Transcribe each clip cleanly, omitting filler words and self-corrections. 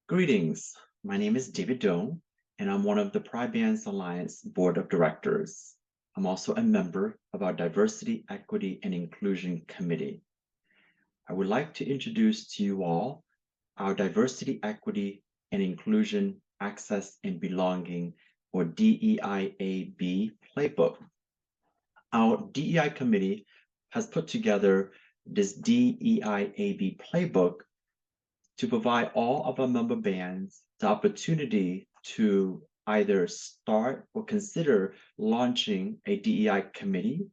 Greetings. My name is David Doan, and I'm one of the Pride Bands Alliance Board of Directors. I'm also a member of our Diversity, Equity, and Inclusion Committee. I would like to introduce to you all our Diversity, Equity, and Inclusion Access and Belonging, or DEIAB Playbook. Our DEI Committee has put together this DEIAB Playbook to provide all of our member bands the opportunity to either start or consider launching a DEI committee,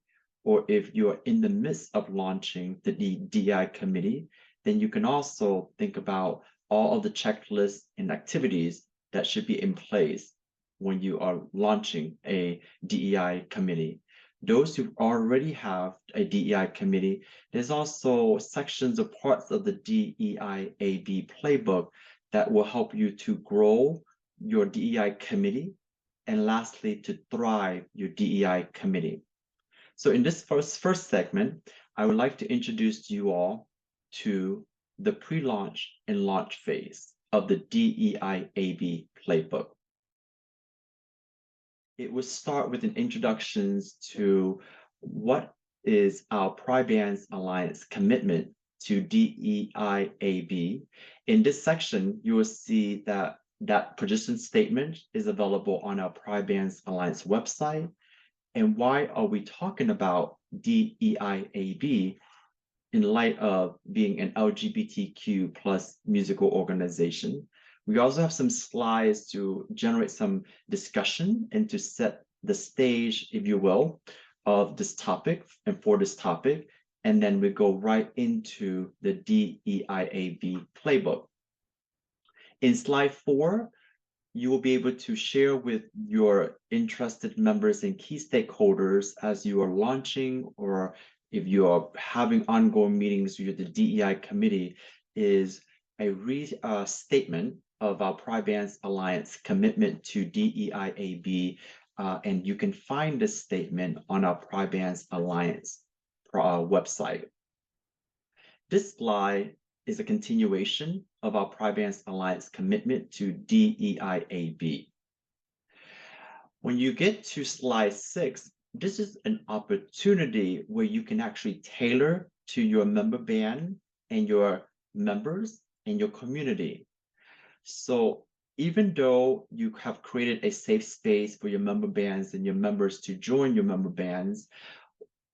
or if you're in the midst of launching the DEI committee, then you can also think about all of the checklists and activities that should be in place when you are launching a DEI committee. Those who already have a DEI committee, there's also sections or parts of the DEIAB playbook that will help you to grow your DEI committee, and lastly, to thrive your DEI committee. So in this first segment, I would like to introduce you all to the pre-launch and launch phase of the DEIAB playbook. It will start with an introductions to what is our Pride Bands Alliance commitment to DEIAB. In this section, you will see that position statement is available on our Pride Bands Alliance website. And why are we talking about DEIAB in light of being an LGBTQ plus musical organization? We also have some slides to generate some discussion and to set the stage, if you will, of this topic and for this topic. And then we go right into the DEIAB playbook. In slide 4, you will be able to share with your interested members and key stakeholders as you are launching, or if you are having ongoing meetings with the DEI committee, is a statement of our Pride Bands Alliance commitment to DEIAB, and you can find this statement on our Pride Bands Alliance website. This slide is a continuation of our Pride Bands Alliance commitment to DEIAB. When you get to slide 6, this is an opportunity where you can actually tailor to your member band and your members and your community. So even though you have created a safe space for your member bands and your members to join your member bands,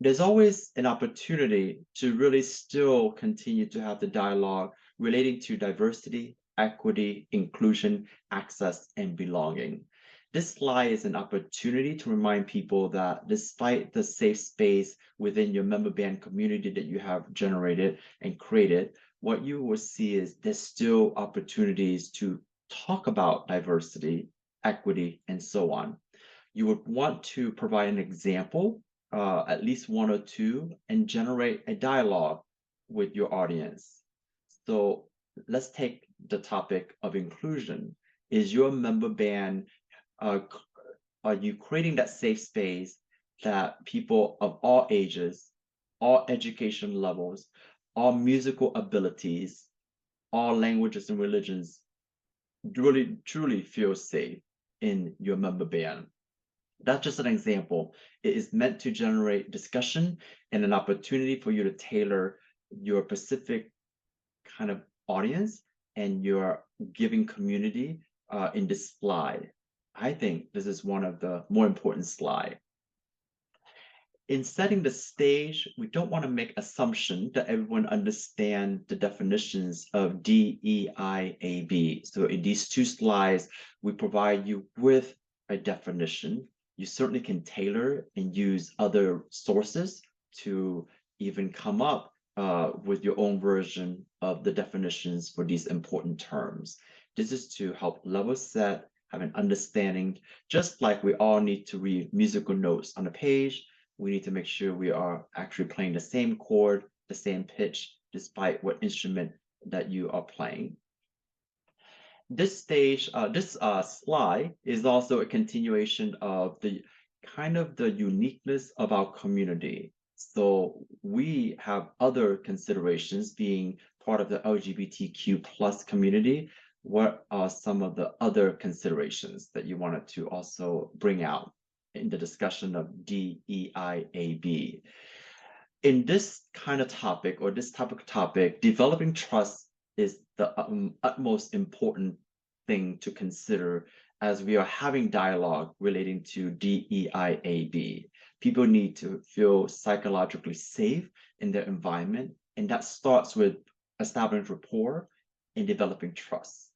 there's always an opportunity to really still continue to have the dialogue relating to diversity, equity, inclusion, access, and belonging. This slide is an opportunity to remind people that despite the safe space within your member band community that you have generated and created, what you will see is there's still opportunities to talk about diversity, equity, and so on. You would want to provide an example, at least one or two, and generate a dialogue with your audience. So let's take the topic of inclusion. Is your member band, are you creating that safe space that people of all ages, all education levels, all musical abilities, all languages and religions really truly feel safe in your member band? That's just an example. It is meant to generate discussion and an opportunity for you to tailor your specific kind of audience and your giving community in this slide. I think this is one of the more important slides. In setting the stage, we don't want to make assumption that everyone understands the definitions of DEIAB. So in these 2 slides, we provide you with a definition. You certainly can tailor and use other sources to even come up with your own version of the definitions for these important terms. This is to help level set, have an understanding, just like we all need to read musical notes on a page. We need to make sure we are actually playing the same chord, the same pitch, despite what instrument that you are playing. This slide is also a continuation of the kind of the uniqueness of our community. So we have other considerations being part of the LGBTQ plus community. what are some of the other considerations that you wanted to also bring out in the discussion of DEIAB? In this kind of topic, or this type of topic, developing trust is the utmost important thing to consider as we are having dialogue relating to DEIAB. People need to feel psychologically safe in their environment, and that starts with establishing rapport and developing trust.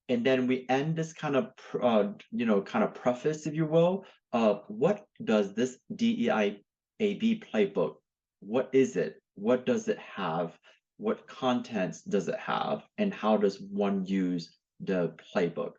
And then we end this kind of, kind of preface, if you will, of what does this DEIAB playbook, what is it? What does it have? What contents does it have? And how does one use the playbook?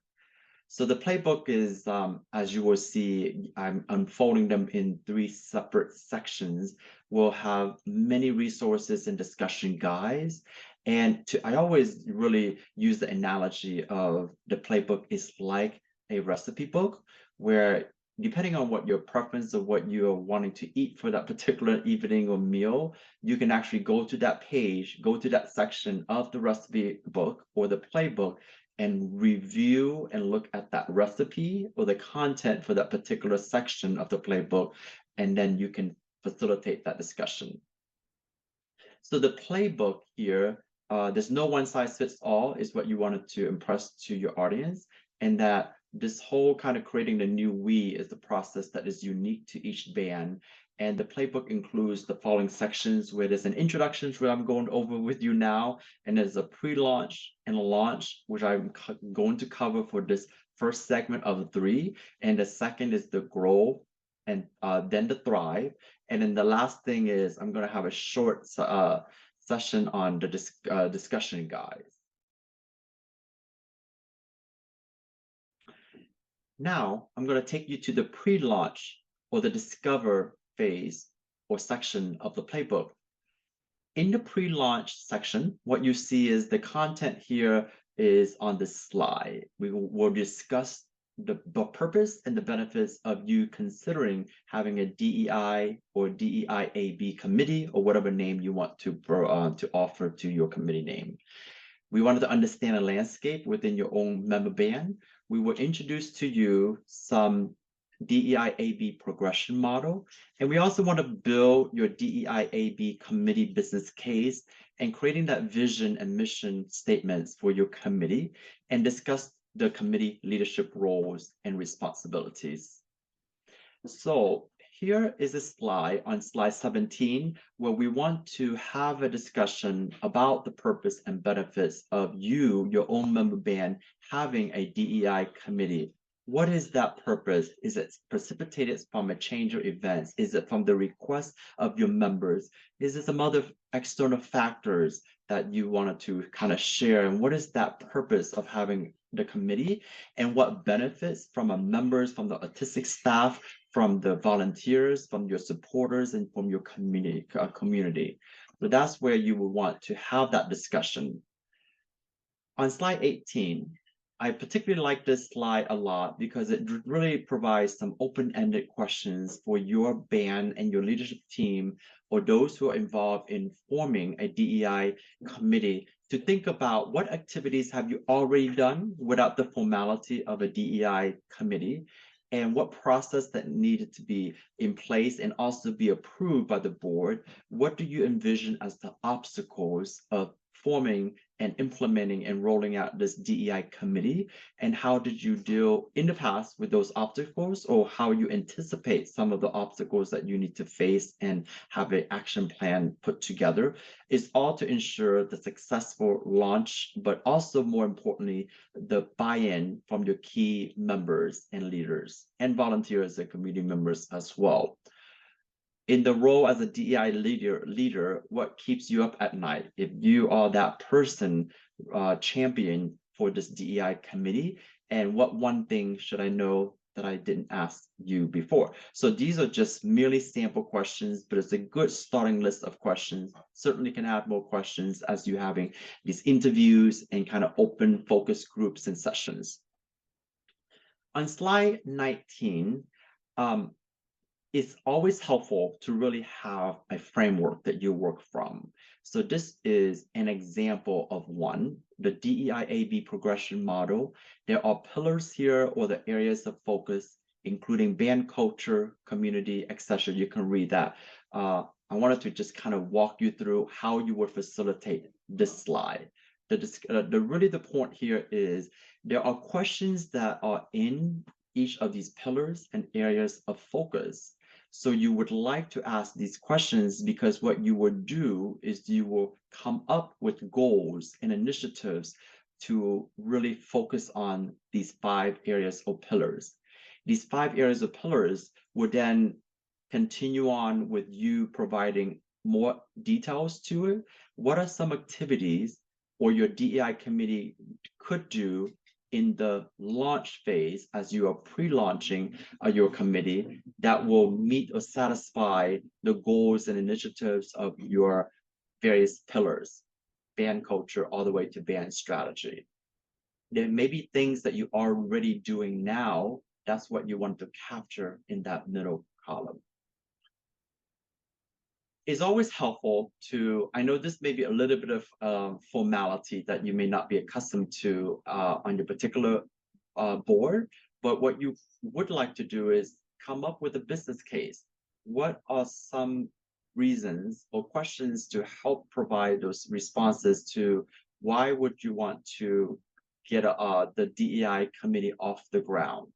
So the playbook is, as you will see, I'm unfolding them in 3 separate sections. We'll have many resources and discussion guides. And I always really use the analogy of the playbook is like a recipe book, where depending on what your preference of what you're wanting to eat for that particular evening or meal, you can actually go to that page, go to that section of the recipe book or the playbook, and review and look at that recipe or the content for that particular section of the playbook, and then you can facilitate that discussion. So the playbook here, there's no one size fits all, is what you wanted to impress to your audience, and that this whole kind of creating the new we is the process that is unique to each band. And the playbook includes the following sections, where there's an introduction, where I'm going over with you now, and there's a pre-launch and a launch, which I'm going to cover for this first segment of 3. And the second is the grow, and then the thrive. And then the last thing is I'm going to have a short session on the discussion guides. Now, I'm going to take you to the pre-launch or the discover phase or section of the playbook. In the pre-launch section, what you see is the content here is on this slide. We will discuss the purpose and the benefits of you considering having a DEI or DEIAB committee, or whatever name you want to offer to your committee name. We wanted to understand a landscape within your own member band. We will introduce to you some DEIAB progression model, and we also want to build your DEIAB committee business case and creating that vision and mission statements for your committee, and discuss the committee leadership roles and responsibilities. So here is a slide on slide 17, where we want to have a discussion about the purpose and benefits of you, your own member band, having a DEI committee. What is that purpose? Is it precipitated from a change of events? Is it from the request of your members? Is it some other external factors that you wanted to kind of share? And what is that purpose of having the committee? And what benefits from our members, from the autistic staff, from the volunteers, from your supporters, and from your community. So that's where you will want to have that discussion. On slide 18, I particularly like this slide a lot because it really provides some open-ended questions for your band and your leadership team, or those who are involved in forming a DEI committee, to think about what activities have you already done without the formality of a DEI committee, and what process that needed to be in place and also be approved by the board. What do you envision as the obstacles of forming and implementing and rolling out this DEI committee? And how did you deal in the past with those obstacles, or how you anticipate some of the obstacles that you need to face and have an action plan put together? Is all to ensure the successful launch, but also more importantly, the buy-in from your key members and leaders and volunteers and community members as well. In the role as a DEI leader, what keeps you up at night? If you are that person champion for this DEI committee, and what one thing should I know that I didn't ask you before? So these are just merely sample questions, but it's a good starting list of questions. Certainly can add more questions as you're having these interviews and kind of open focus groups and sessions. On slide 19, it's always helpful to really have a framework that you work from. So this is an example of one, the DEIAB progression model. There are pillars here or the areas of focus, including band culture, community, etc. You can read that. I wanted to just kind of walk you through how you would facilitate this slide. The point here is there are questions that are in each of these pillars and areas of focus. So you would like to ask these questions because what you would do is you will come up with goals and initiatives to really focus on these 5 areas or pillars. These 5 areas of pillars would then continue on with you providing more details to it. What are some activities or your DEI committee could do in the launch phase as you are pre-launching your committee that will meet or satisfy the goals and initiatives of your various pillars, band culture all the way to band strategy. There may be things that you are already doing now. That's what you want to capture in that middle column. It's always helpful to, I know this may be a little bit of formality that you may not be accustomed to on your particular board, but what you would like to do is come up with a business case. What are some reasons or questions to help provide those responses to why would you want to get the DEI committee off the ground?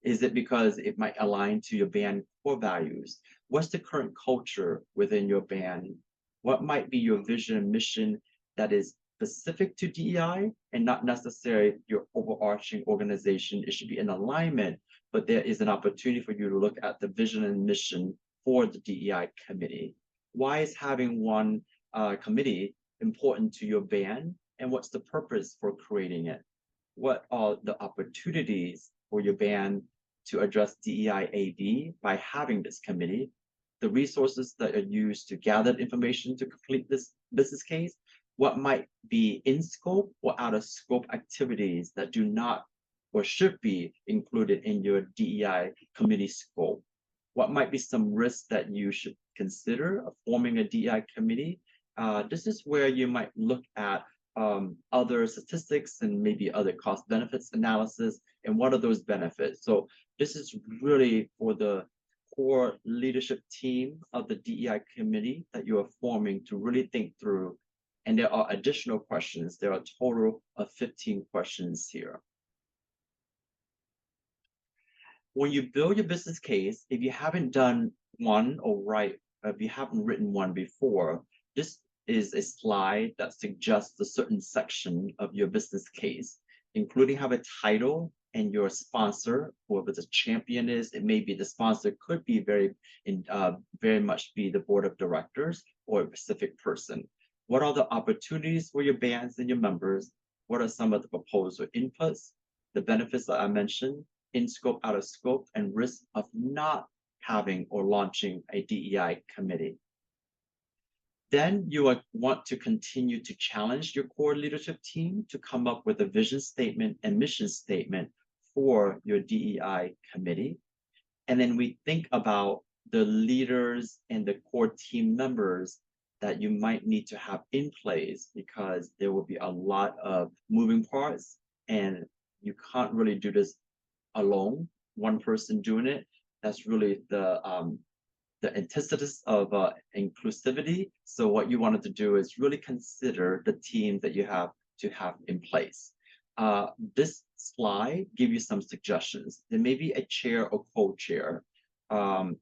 Is it because it might align to your band core values? What's the current culture within your band? What might be your vision and mission that is specific to DEI and not necessarily your overarching organization? It should be in alignment, but there is an opportunity for you to look at the vision and mission for the DEI committee. Why is having one committee important to your band? And what's the purpose for creating it? What are the opportunities for your band to address DEIAB by having this committee, the resources that are used to gather information to complete this business case, what might be in scope or out of scope activities that do not or should be included in your DEI committee scope, what might be some risks that you should consider of forming a DEI committee. This is where you might look at other statistics and maybe other cost benefits analysis and what are those benefits. So this is really for the core leadership team of the DEI committee that you are forming to really think through. And there are additional questions. There are a total of 15 questions here. When you build your business case, if you haven't done one if you haven't written one before, this is a slide that suggests a certain section of your business case, including have a title and your sponsor, whoever the champion is. It may be the sponsor, could be very much be the board of directors or a specific person. What are the opportunities for your bands and your members? What are some of the proposal inputs, the benefits that I mentioned, in scope, out of scope, and risk of not having or launching a DEI committee? Then you want to continue to challenge your core leadership team to come up with a vision statement and mission statement for your DEI committee. And then we think about the leaders and the core team members that you might need to have in place because there will be a lot of moving parts and you can't really do this alone, one person doing it. That's really the antithesis of inclusivity. So what you wanted to do is really consider the team that you have to have in place. This slide gives you some suggestions. There may be a chair or co-chair.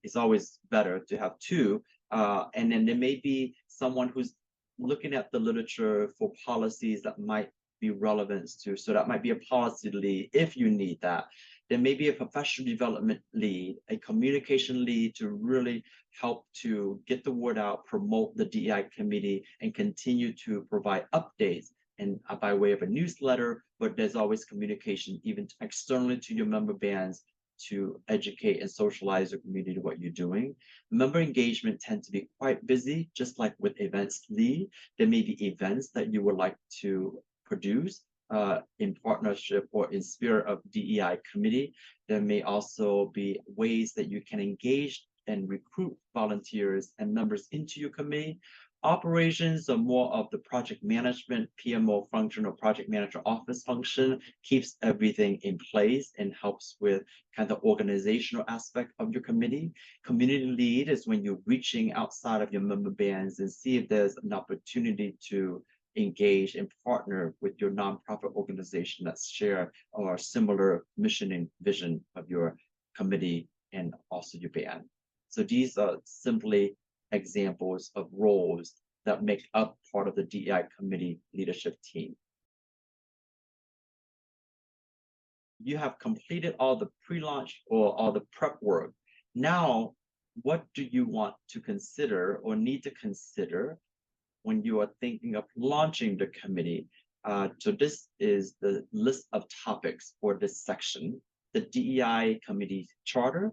It's always better to have two. And then there may be someone who's looking at the literature for policies that might be relevant to. So that might be a policy lead if you need that. There may be a professional development lead, a communication lead to really help to get the word out, promote the DEI committee, and continue to provide updates and by way of a newsletter, but there's always communication even externally to your member bands to educate and socialize the community what you're doing. Member engagement tends to be quite busy, just like with events lead. There may be events that you would like to produce in partnership or in spirit of DEI committee. There may also be ways that you can engage and recruit volunteers and members into your committee. Operations are more of the project management, PMO function or project manager office function, keeps everything in place and helps with kind of organizational aspect of your committee. Community lead is when you're reaching outside of your member bands and see if there's an opportunity to engage and partner with your nonprofit organization that share or similar mission and vision of your committee and also your band. So these are simply examples of roles that make up part of the DEI committee leadership team. You have completed all the pre-launch or all the prep work. Now, what do you want to consider or need to consider when you are thinking of launching the committee? So this is the list of topics for this section: the DEI Committee Charter,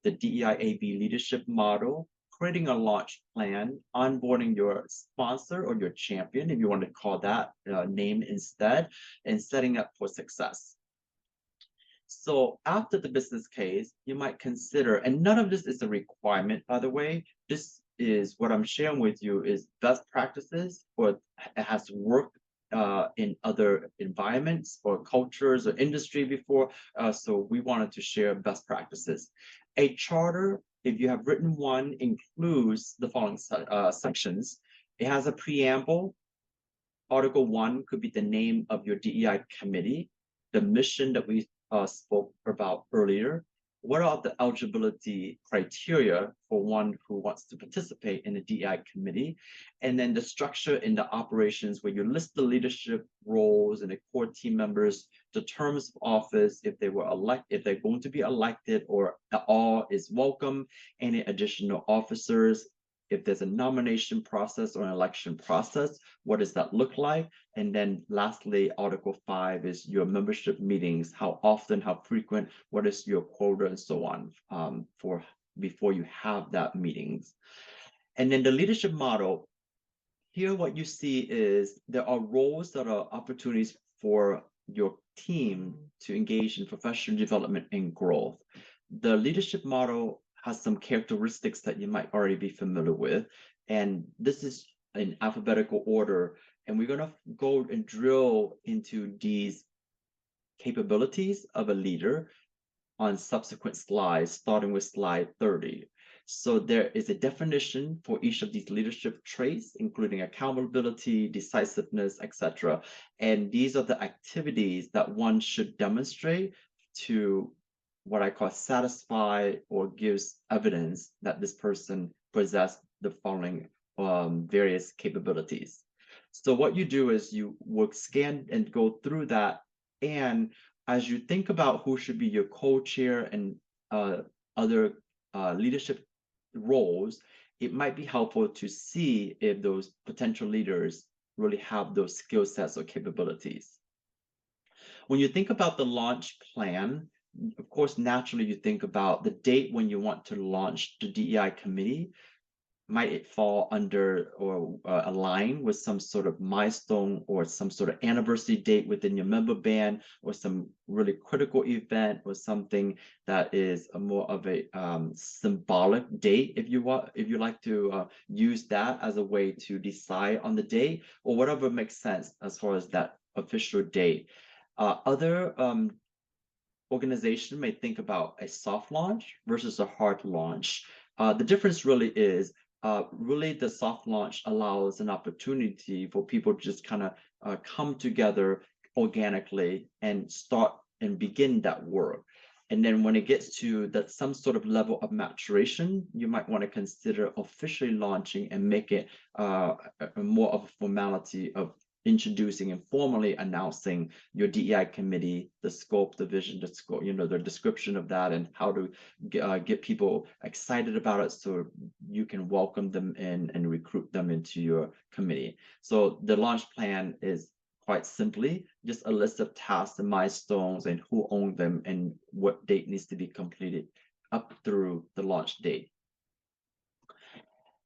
the DEIAB Leadership Model, creating a launch plan, onboarding your sponsor or your champion, if you want to call that name instead, and setting up for success. So after the business case, you might consider, and none of this is a requirement, by the way, this is what I'm sharing with you is best practices, or it has worked in other environments or cultures or industry before. So we wanted to share best practices. A charter, if you have written one, includes the following sections. It has a preamble. Article 1 could be the name of your DEI committee, the mission that we spoke about earlier. What are the eligibility criteria for one who wants to participate in the DEI committee? And then the structure in the operations where you list the leadership roles and the core team members, the terms of office, if they were elected, if they're going to be elected or all is welcome, any additional officers, if there's a nomination process or an election process, what does that look like? And then lastly, Article 5 is your membership meetings, how often, how frequent, what is your quota and so on for before you have that meetings. And then the leadership model, here what you see is there are roles that are opportunities for your team to engage in professional development and growth. The leadership model has some characteristics that you might already be familiar with. And this is in alphabetical order. And we're going to go and drill into these capabilities of a leader on subsequent slides, starting with slide 30. So there is a definition for each of these leadership traits, including accountability, decisiveness, etc. And these are the activities that one should demonstrate to what I call satisfy or gives evidence that this person possessed the following various capabilities. So what you do is you will scan and go through that. And as you think about who should be your co-chair and other leadership roles, it might be helpful to see if those potential leaders really have those skill sets or capabilities. When you think about the launch plan, of course, naturally, you think about the date when you want to launch the DEI committee. Might it fall under or align with some sort of milestone or some sort of anniversary date within your member band, or some really critical event, or something that is a more of a symbolic date, if you want, if you like to use that as a way to decide on the date, or whatever makes sense as far as that official date. Other organization may think about a soft launch versus a hard launch. The difference really is really the soft launch allows an opportunity for people to just kind of come together organically and start and begin that work. And then when it gets to that some sort of level of maturation, you might want to consider officially launching and make it more of a formality of introducing and formally announcing your DEI committee, the scope, the vision, the scope, the description of that, and how to get people excited about it so you can welcome them in and recruit them into your committee. So the launch plan is quite simply just a list of tasks and milestones and who own them and what date needs to be completed up through the launch date.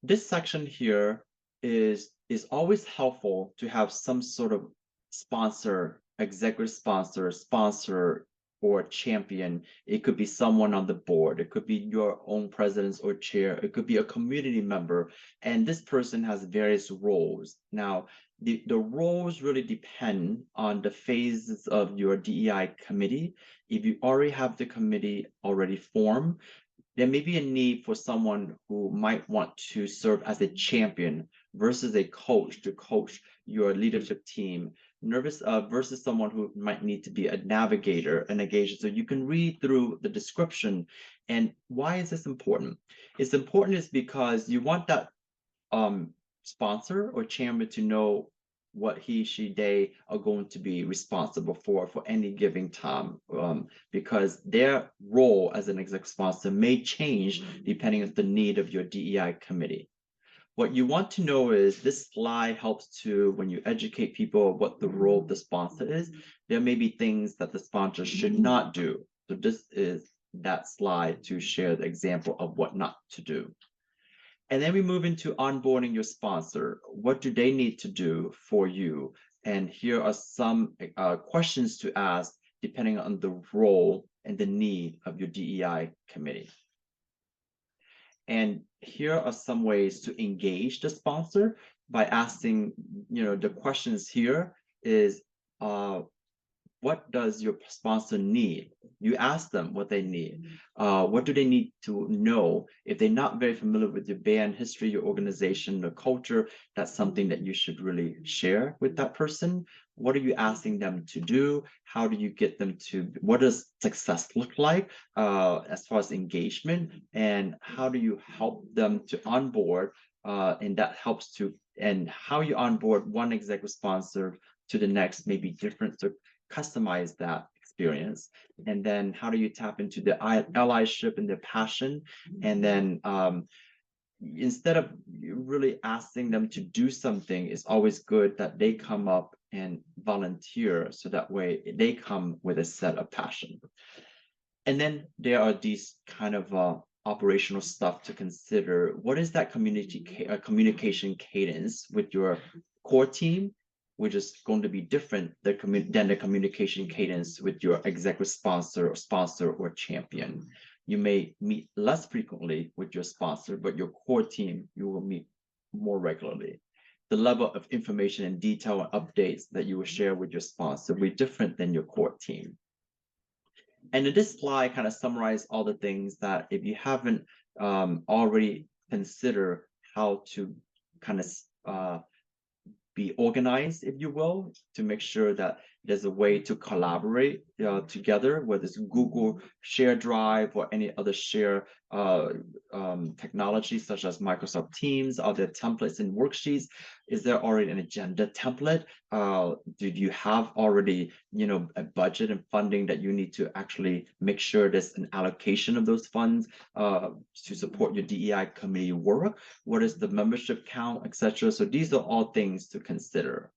This section here is always helpful to have some sort of sponsor, executive sponsor or champion. It could be someone on the board. It could be your own president or chair. It could be a community member. And this person has various roles. Now, the roles really depend on the phases of your DEI committee. If you already have the committee already formed, there may be a need for someone who might want to serve as a champion versus a coach to coach your leadership team versus someone who might need to be a navigator, an engager. So you can read through the description. And why is this important? It's important is because you want that sponsor or champion to know what he, she, they are going to be responsible for any given time, because their role as an executive sponsor may change depending on the need of your DEI committee. What you want to know is this slide helps to, when you educate people of what the role of the sponsor is, there may be things that the sponsor should not do. So this is that slide to share the example of what not to do. And then we move into onboarding your sponsor. What do they need to do for you? And here are some questions to ask depending on the role and the need of your DEI committee. And here are some ways to engage the sponsor by asking, the questions here is, what does your sponsor need? You ask them what they need. What do they need to know? If they're not very familiar with your band history, your organization, the culture, that's something that you should really share with that person. What are you asking them to do? How do you get them to, what does success look like as far as engagement? And how do you help them to onboard? And that helps to, and how you onboard one executive sponsor to the next may be different. So customize that experience. And then how do you tap into the allyship and the passion? And then instead of really asking them to do something, it's always good that they come up and volunteer, so that way they come with a set of passion. And then there are these kind of operational stuff to consider. What is that communication cadence with your core team, which is going to be different than the communication cadence with your executive sponsor or champion. You may meet less frequently with your sponsor, but your core team, you will meet more regularly. The level of information and detail and updates that you will share with your sponsor will be different than your core team. And in this slide, kind of summarize all the things that if you haven't already considered how to kind of be organized, if you will, to make sure that there's a way to collaborate together, whether it's Google Share Drive or any other share technology such as Microsoft Teams. Are there templates and worksheets? Is there already an agenda template? Did you have already, a budget and funding that you need to actually make sure there's an allocation of those funds to support your DEI committee work? What is the membership count, etc.? So these are all things to consider.